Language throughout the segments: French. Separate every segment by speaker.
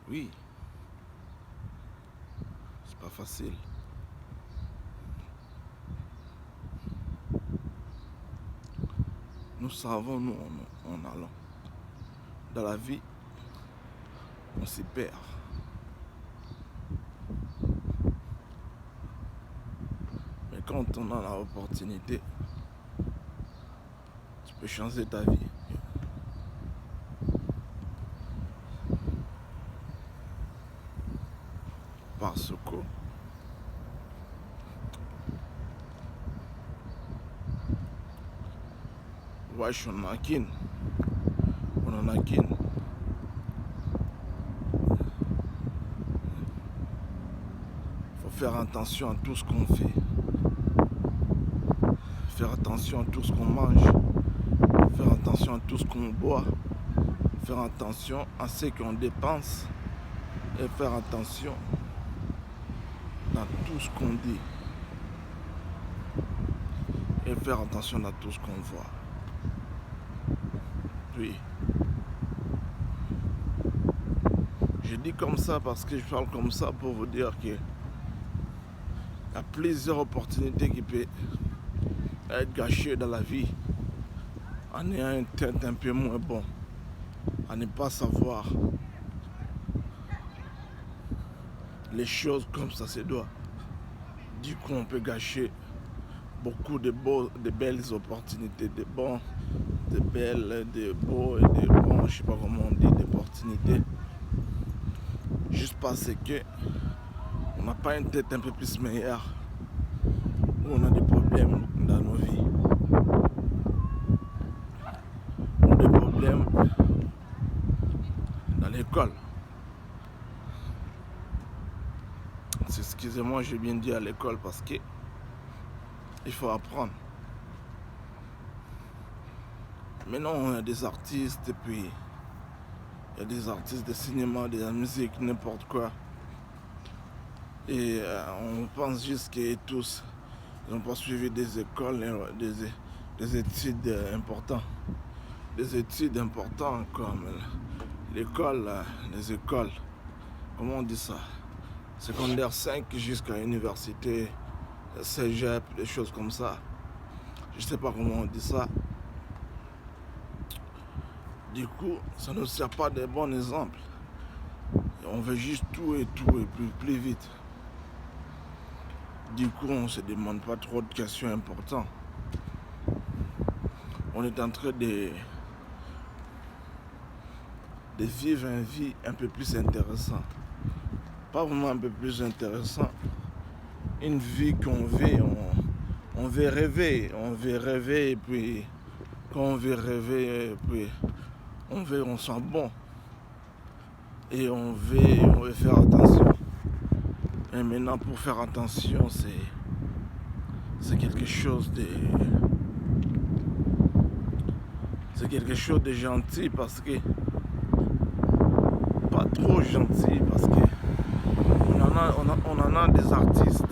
Speaker 1: Oui, c'est pas facile. Nous savons, nous, en allant. Dans la vie, on s'y perd. Mais quand on a l'opportunité, tu peux changer ta vie. Parce que wesh, on en a qu'une. On en a qu'une. Faut faire attention à tout ce qu'on fait. Faire attention à tout ce qu'on mange. Faire attention à tout ce qu'on boit. Faire attention à ce qu'on dépense. Et faire attention à tout ce qu'on dit. Et faire attention à tout ce qu'on voit. Oui. Je dis comme ça parce que je parle comme ça pour vous dire que il y a plusieurs opportunités qui peuvent être gâchées dans la vie en ayant une tête un peu moins bon, à ne pas savoir les choses comme ça se doit. Du coup, on peut gâcher beaucoup de belles opportunités, de beaux et de bons, je sais pas comment on dit, d'opportunités. Juste parce que on n'a pas une tête un peu plus meilleure, ou on a des problèmes dans nos vies, ou des problèmes dans l'école. Excusez-moi, j'ai bien dit à l'école parce que il faut apprendre. Maintenant, il y a des artistes, et puis il y a des artistes de cinéma, de la musique, n'importe quoi. Et on pense juste que tous n'ont pas suivi des écoles, des études importantes. Des études importantes comme l'école, les écoles, comment on dit ça? Secondaire 5 jusqu'à l'université, cégep, des choses comme ça. Je sais pas comment on dit ça. Du coup, ça ne sert pas de bons exemples. On veut juste tout et plus vite. Du coup, on ne se demande pas trop de questions importantes. On est en train de vivre une vie un peu plus intéressante. Pas vraiment un peu plus intéressant. Une vie qu'on veut, on veut rêver. On veut rêver et puis quand on veut rêver, et puis on sent bon. Et on veut faire attention. Et maintenant, pour faire attention, c'est quelque chose de... C'est quelque chose de gentil parce que... Pas trop gentil parce que... On en a des artistes.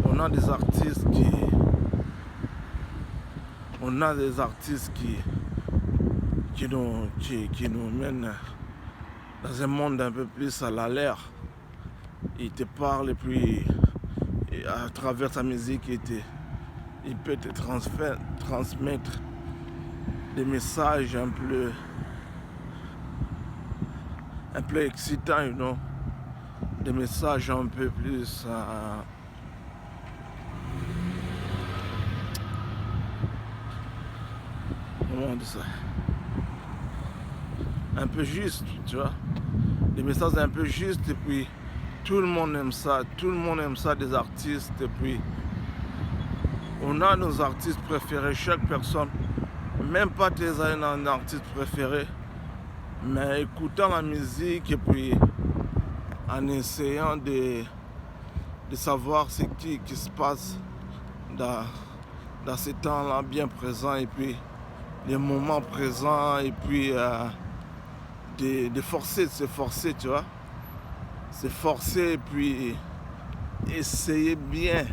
Speaker 1: On a des artistes qui... On a des artistes qui nous mènent dans un monde un peu plus à l'air. Il te parle et puis à travers sa musique il peut te transmettre des messages un peu excitants, you know? Des messages un peu plus comment on dit ça, un peu juste, tu vois, des messages un peu justes et puis tout le monde aime ça, des artistes. Et puis, on a nos artistes préférés, chaque personne, même pas tes un artiste préféré, mais écoutant la musique et puis en essayant de savoir ce qui se passe dans ces temps-là bien présents et puis les moments présents et puis de se forcer, tu vois. Se forcer et puis essayer bien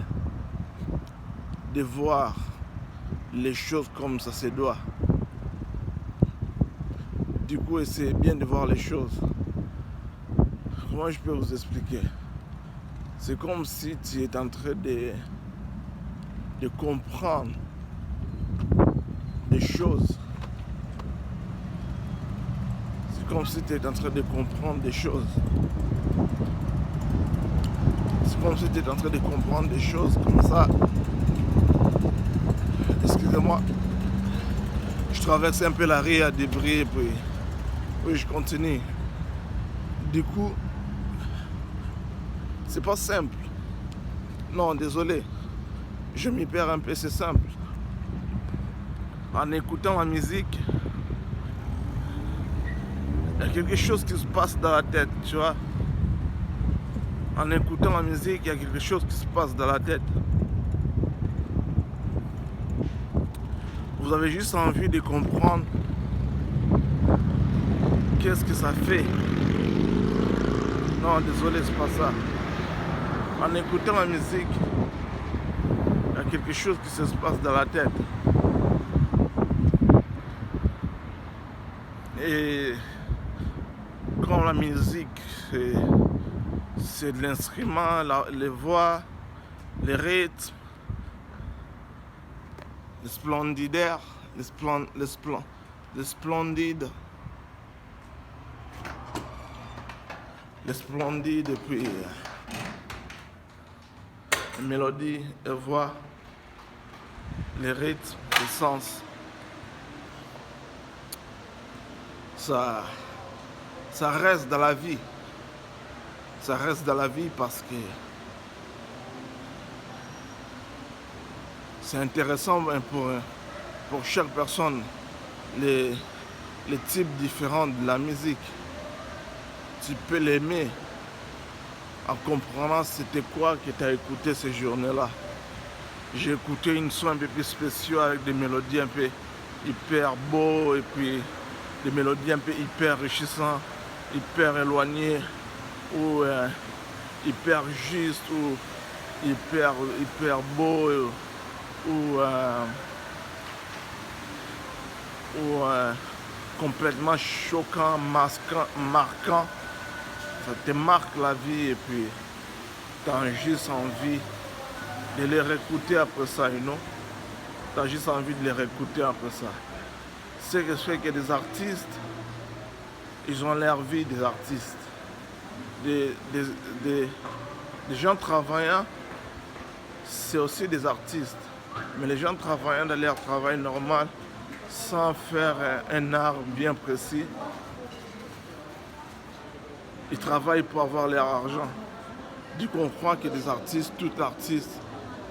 Speaker 1: de voir les choses comme ça se doit. Du coup, essayer bien de voir les choses Comment je peux vous expliquer? C'est comme si tu es en train de comprendre des choses. C'est comme si tu es en train de comprendre des choses. C'est comme si tu es en train de comprendre des choses comme ça. Excusez-moi. Je traverse un peu la rue à débris et puis je continue. Du coup, c'est pas simple. Non, désolé. Je m'y perds un peu, c'est simple. En écoutant la musique, il y a quelque chose qui se passe dans la tête, tu vois. En écoutant la musique, il y a quelque chose qui se passe dans la tête. Vous avez juste envie de comprendre qu'est-ce que ça fait. Non, désolé, c'est pas ça. En écoutant la musique, il y a quelque chose qui se passe dans la tête. Et comme la musique, c'est de l'instrument, les voix, les rythmes, les splendidaires, les splendides, et puis les mélodies, les voix, les rythmes, les sens. Ça reste dans la vie. Ça reste dans la vie parce que c'est intéressant pour chaque personne, les types différents de la musique. Tu peux l'aimer en comprenant c'était quoi que tu as écouté ces journées-là. J'ai écouté une son un peu plus spéciale avec des mélodies un peu hyper beaux et puis des mélodies un peu hyper enrichissantes, hyper éloignées ou hyper justes ou hyper beaux ou complètement choquant, marquant. Ça te marque la vie et puis tu as juste envie de les réécouter après ça, you know? Tu as juste envie de les réécouter après ça. C'est que je fais que des artistes, ils ont l'air vie des artistes. Des gens travaillant, c'est aussi des artistes. Mais les gens travaillant dans leur travail normal, sans faire un art bien précis, ils travaillent pour avoir leur argent. Du coup, on croit que des artistes, tout artiste,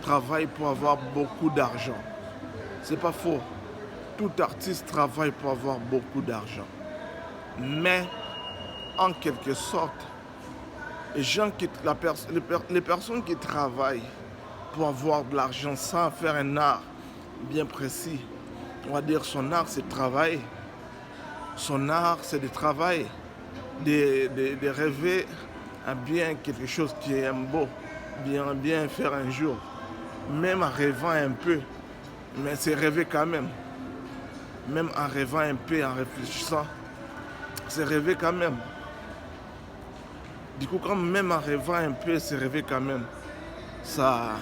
Speaker 1: travaille pour avoir beaucoup d'argent. C'est pas faux. Tout artiste travaille pour avoir beaucoup d'argent. Mais, en quelque sorte, les personnes qui travaillent pour avoir de l'argent sans faire un art bien précis, on va dire son art c'est de travailler. Son art c'est de travailler, de rêver à bien quelque chose qui est beau, bien faire un jour. Même en rêvant un peu, mais c'est rêver quand même. Même en rêvant un peu, en réfléchissant, c'est rêver quand même. Du coup, comme même en rêvant un peu, c'est rêver quand même. Ça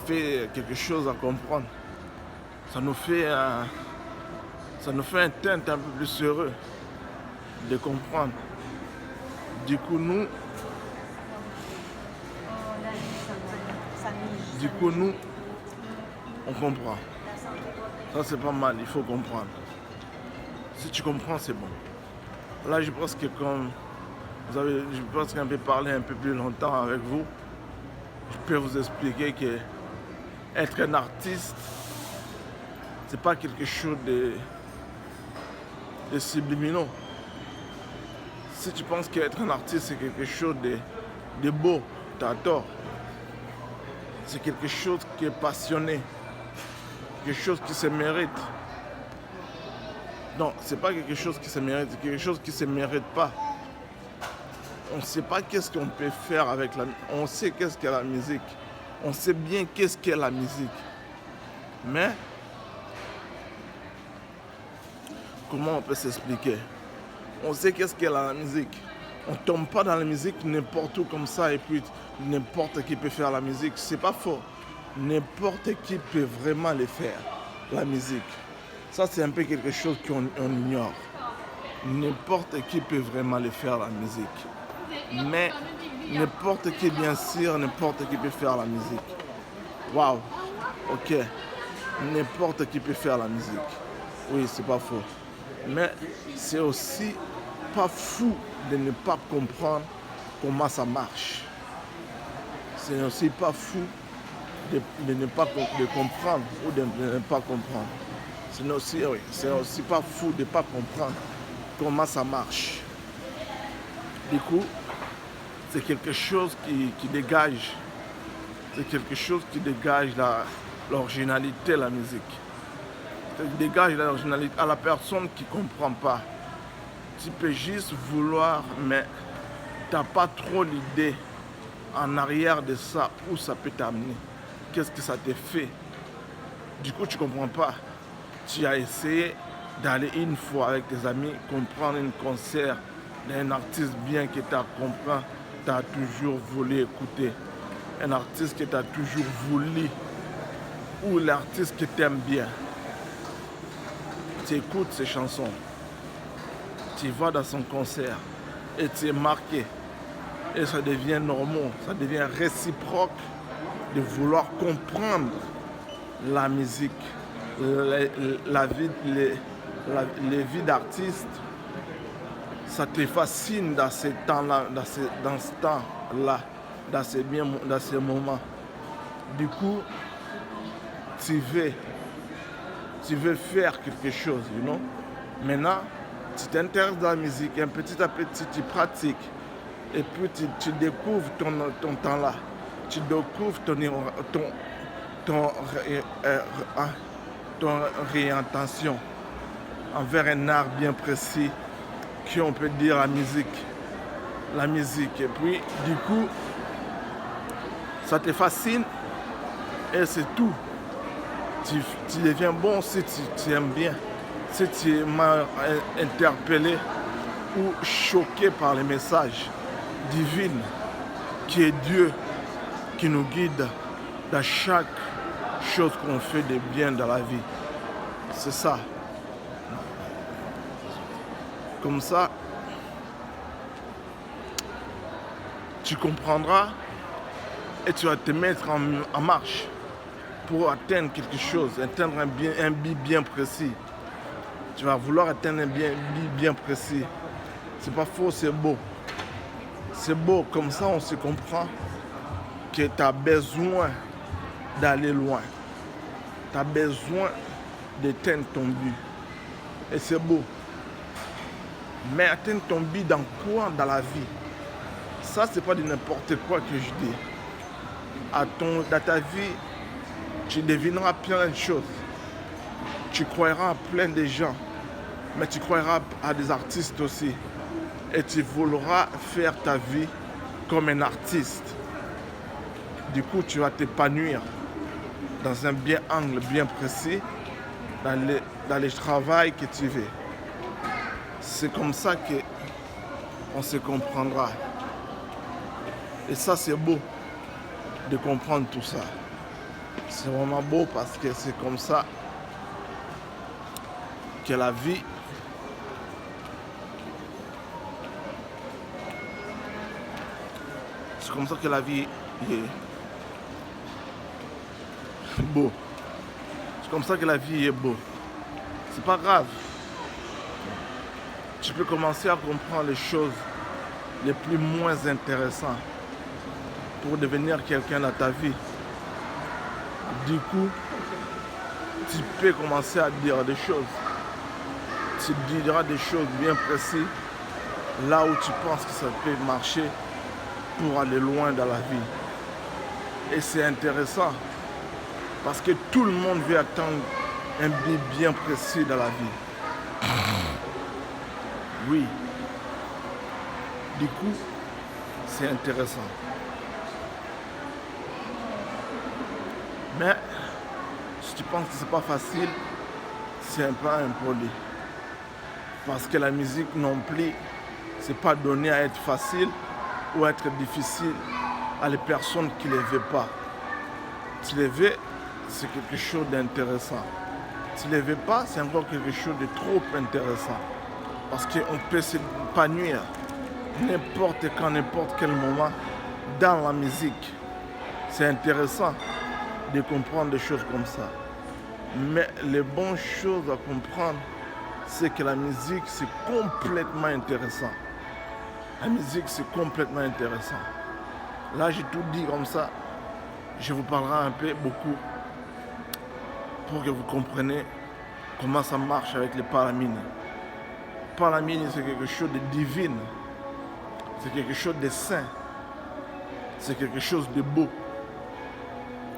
Speaker 1: fait quelque chose à comprendre. Ça nous fait un teint un peu plus heureux de comprendre. Du coup, nous, on comprend. Ça, c'est pas mal, il faut comprendre. Si tu comprends, c'est bon. Là, je pense que comme je pense qu'on peut parler un peu plus longtemps avec vous, je peux vous expliquer que être un artiste, c'est pas quelque chose de subliminal. Si tu penses qu'être un artiste, c'est quelque chose de beau, tu as tort. C'est quelque chose qui est passionné, quelque chose qui se mérite. Non, c'est pas quelque chose qui se mérite, c'est quelque chose qui se mérite pas. On ne sait pas qu'est-ce qu'on peut faire avec la musique. On sait qu'est-ce qu'est la musique. On sait bien qu'est-ce qu'est la musique. Mais, comment on peut s'expliquer? On sait qu'est-ce qu'est la musique. On ne tombe pas dans la musique n'importe où comme ça et puis n'importe qui peut faire la musique. C'est pas faux. N'importe qui peut vraiment le faire, la musique. Ça, c'est un peu quelque chose qu'on ignore. N'importe qui peut vraiment le faire, la musique. Mais n'importe qui, bien sûr, n'importe qui peut faire la musique. Waouh, ok. N'importe qui peut faire la musique. Oui, c'est pas faux. Mais c'est aussi pas fou de ne pas comprendre comment ça marche. C'est aussi pas fou de ne pas comprendre ou de ne pas comprendre. C'est aussi pas fou de ne pas comprendre comment ça marche. Du coup, c'est quelque chose qui dégage. C'est quelque chose qui dégage l'originalité de la musique. Ça dégage l'originalité à la personne qui ne comprend pas. Tu peux juste vouloir, mais tu n'as pas trop l'idée en arrière de ça, où ça peut t'amener. Qu'est-ce que ça te fait? Du coup, tu ne comprends pas. Tu as essayé d'aller une fois avec tes amis, comprendre un concert d'un artiste bien que tu as compris, tu as toujours voulu écouter. Un artiste que tu as toujours voulu, ou l'artiste que tu aimes bien. Tu écoutes ses chansons, tu vas dans son concert et tu es marqué. Et ça devient normal, ça devient réciproque de vouloir comprendre la musique, la vie d'artistes. Ça te fascine dans ce temps-là, dans ce temps-là, dans ces moments. Du coup, tu veux faire quelque chose, you know? Maintenant, tu t'intéresses dans la musique, et petit à petit, tu pratiques. Et puis, tu découvres ton temps-là. Tu découvres ton réintention envers un art bien précis, qu'on peut dire la musique. La musique. Et puis, du coup, ça te fascine et c'est tout. Tu deviens bon si tu aimes bien, si tu es mal interpellé ou choqué par les messages divins qui est Dieu qui nous guide dans chaque chose qu'on fait de bien dans la vie. C'est ça. Comme ça, tu comprendras et tu vas te mettre en marche pour atteindre quelque chose, atteindre un but bien précis. Tu vas vouloir atteindre un but bien précis. C'est pas faux, c'est beau. C'est beau, comme ça on se comprend que tu as besoin d'aller loin. Tu as besoin d'atteindre ton but. Et c'est beau. Mais atteindre ton but dans quoi dans la vie? Ça, c'est pas de n'importe quoi que je dis. Dans ta vie, tu devineras plein de choses. Tu croiras à plein de gens. Mais tu croiras à des artistes aussi. Et tu voudras faire ta vie comme un artiste. Du coup, tu vas t'épanouir dans un angle bien précis, dans le travail que tu veux. C'est comme ça qu'on se comprendra. Et ça, c'est beau de comprendre tout ça. C'est vraiment beau parce que c'est comme ça que la vie c'est comme ça que la vie est beau. C'est comme ça que la vie est beau. C'est pas grave. Tu peux commencer à comprendre les choses les plus moins intéressantes pour devenir quelqu'un dans ta vie. Du coup, tu peux commencer à dire des choses. Tu diras des choses bien précises là où tu penses que ça peut marcher pour aller loin dans la vie. Et c'est intéressant parce que tout le monde veut atteindre un but bien précis dans la vie. Oui. Du coup, c'est intéressant. Mais si tu penses que c'est pas facile, c'est un peu impoli. Parce que la musique non plus, c'est pas donné à être facile ou à être difficile à les personnes qui ne les veulent pas. Tu les veux, c'est quelque chose d'intéressant. Tu ne les veux pas, c'est encore quelque chose de trop intéressant. Parce qu'on peut s'épanouir n'importe quand, n'importe quel moment dans la musique. C'est intéressant de comprendre des choses comme ça. Mais les bonnes choses à comprendre, c'est que la musique, c'est complètement intéressant. La musique, c'est complètement intéressant. Là, j'ai tout dit comme ça. Je vous parlerai un peu, beaucoup, pour que vous compreniez comment ça marche avec les palamines. Palamine, c'est quelque chose de divin. C'est quelque chose de saint. C'est quelque chose de beau.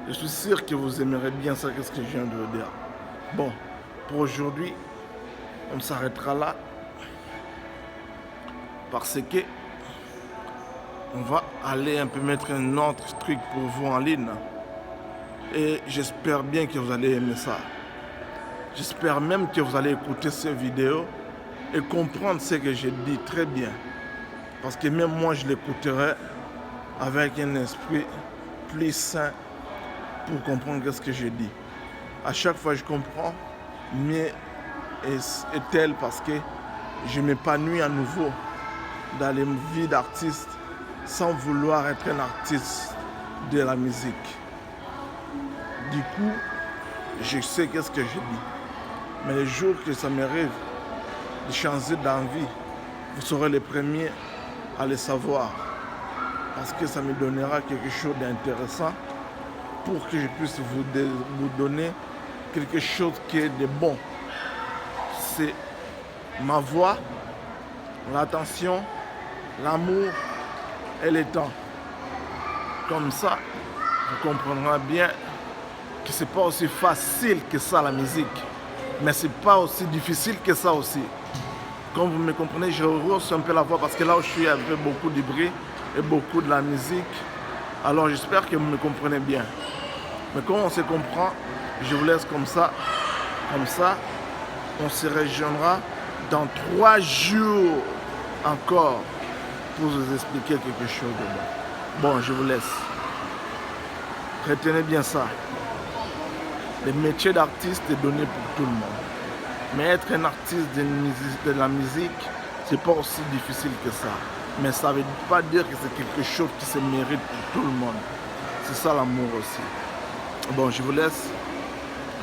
Speaker 1: Je suis sûr que vous aimerez bien ça, qu'est-ce que je viens de vous dire. Bon, pour aujourd'hui, on s'arrêtera là. Parce que on va aller un peu mettre un autre truc pour vous en ligne. Et j'espère bien que vous allez aimer ça. J'espère même que vous allez écouter ces vidéos et comprendre ce que je dis très bien. Parce que même moi, je l'écouterai avec un esprit plus sain pour comprendre ce que je dis. À chaque fois, je comprends mieux est-elle parce que je m'épanouis à nouveau dans les vies d'artistes sans vouloir être un artiste de la musique. Du coup, je sais qu'est-ce que je dis. Mais les jours que ça m'arrive de changer d'envie, vous serez les premiers à le savoir. Parce que ça me donnera quelque chose d'intéressant pour que je puisse vous donner quelque chose qui est de bon. C'est ma voix, l'attention, l'amour et le temps. Comme ça, vous comprendrez bien que ce n'est pas aussi facile que ça la musique. Mais ce n'est pas aussi difficile que ça aussi. Comme vous me comprenez, je rehausse un peu la voix parce que là où je suis, il y a beaucoup de bruit et beaucoup de la musique. Alors j'espère que vous me comprenez bien. Mais quand on se comprend, je vous laisse comme ça. Comme ça, on se rejoindra dans 3 jours encore pour vous expliquer quelque chose de bon. Bon, je vous laisse. Retenez bien ça. Le métier d'artiste est donné pour tout le monde. Mais être un artiste de la musique, c'est pas aussi difficile que ça. Mais ça ne veut pas dire que c'est quelque chose qui se mérite pour tout le monde. C'est ça l'amour aussi. Bon, je vous laisse.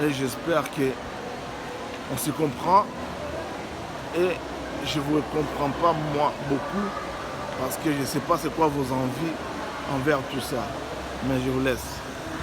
Speaker 1: Et j'espère qu'on se comprend. Et je ne vous comprends pas moi beaucoup. Parce que je ne sais pas c'est quoi vos envies envers tout ça. Mais je vous laisse.